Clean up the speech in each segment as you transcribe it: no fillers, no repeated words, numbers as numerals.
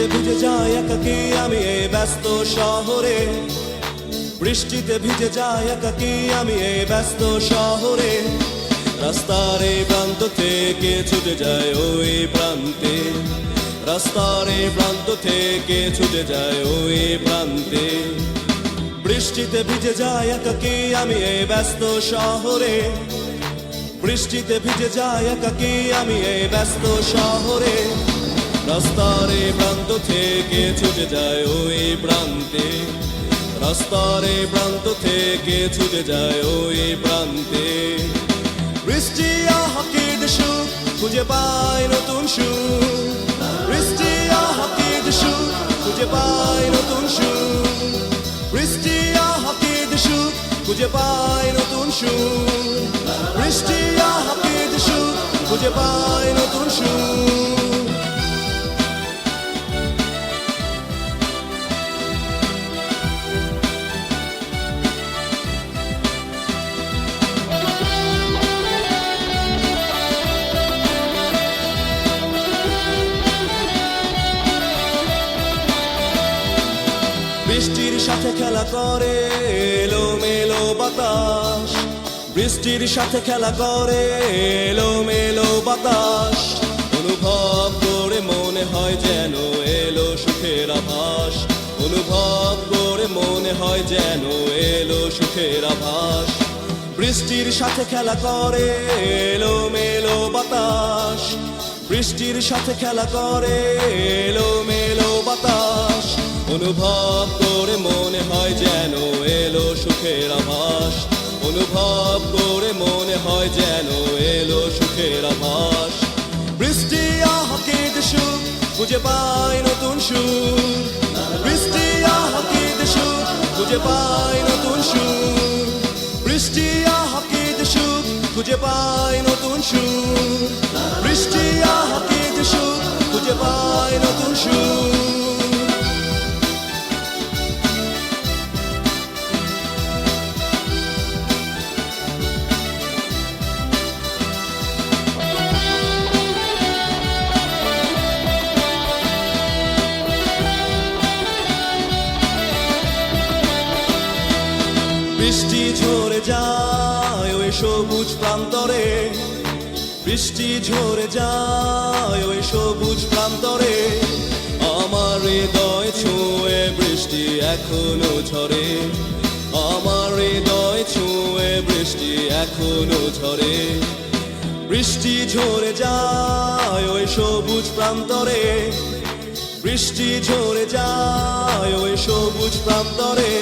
বৃষ্টিতে ভিজে যায় একাকী আমি এই ব্যস্ত শহরে, বৃষ্টিতে ভিজে যায় একাকী আমি এই ব্যস্ত শহরে। রাস্তার এই প্রান্ত থেকে ছুটে যায় ওই প্রান্তে, রাস্তার এই প্রান্ত থেকে ছুটে যায় ওই প্রান্তে। বৃষ্টিতে ভিজে যায় একাকী আমি এই ব্যস্ত শহরে, বৃষ্টিতে ভিজে যায় একাকী আমি এই ব্যস্ত শহরে। রাস্তার এই প্রান্ত থেকে ছুটে যায় ওই প্রান্তে, রাস্তার এই প্রান্ত থেকে ছুটে যায় ওই প্রান্তে। বৃষ্টি আহাকির সুখ খুঁজে পায় নতুন সুখ, বৃষ্টি আহাকির সুখ খুঁজে পায় নতুন সুখ, বৃষ্টি আহাকির সুখ খুঁজে পায় নতুন সুখ, বৃষ্টি আহাকির সুখ খুঁজে পায় নতুন সুখ। বৃষ্টির সাথে খেলা করে এলোমেলো বাতাস, বৃষ্টির সাথে খেলা করে এলোমেলো বাতাস। অনুভব করে মনে হয় যেন এলো সুখের আভাস, অনুভব করে মনে হয় যেন এলো সুখের আভাস। বৃষ্টির সাথে খেলা করে এলোমেলো বাতাস, বৃষ্টির সাথে খেলা করে এলোমেলো বাতাস। অনুভব করে মনে হয় যেন এলো সুখের আভাস, অনুভব করে মনে হয় যেন এলো সুখের আভাস। বৃষ্টি আহাকির সুখ খুঁজে পায় নতুন সুখ, বৃষ্টি আহাকির সুখ খুঁজে পায় নতুন সুখ, বৃষ্টি আহাকির সুখ খুঁজে পায় নতুন সুখ, বৃষ্টি আহাকির সুখ খুঁজে পায় নতুন সুখ। বৃষ্টি ঝরে যায় ওই সবুজ প্রান্তরে, বৃষ্টি ঝরে যায় ওই সবুজ প্রান্তরে। আমার হৃদয় ছুঁয়ে বৃষ্টি এখনো ঝরে, আমার হৃদয় ছুঁয়ে বৃষ্টি এখনো ঝরে। বৃষ্টি ঝরে যায় ওই সবুজ প্রান্তরে, বৃষ্টি ঝরে যায় ওই সবুজ প্রান্তরে।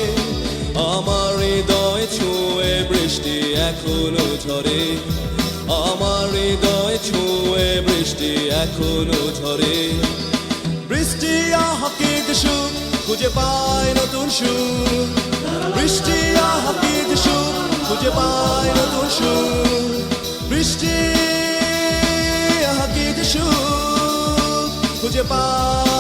আমার হৃদয় ছুঁয়ে বৃষ্টি এখনো ঝরে, আমার হৃদয় ছুঁয়ে বৃষ্টি এখনো ঝরে। বৃষ্টি আহাকির সুখ খুঁজে পায় নতুন সুখ, বৃষ্টি আহাকির সুখ খুঁজে পায় নতুন সুখ, বৃষ্টি আহাকির সুখ খুঁজে পায়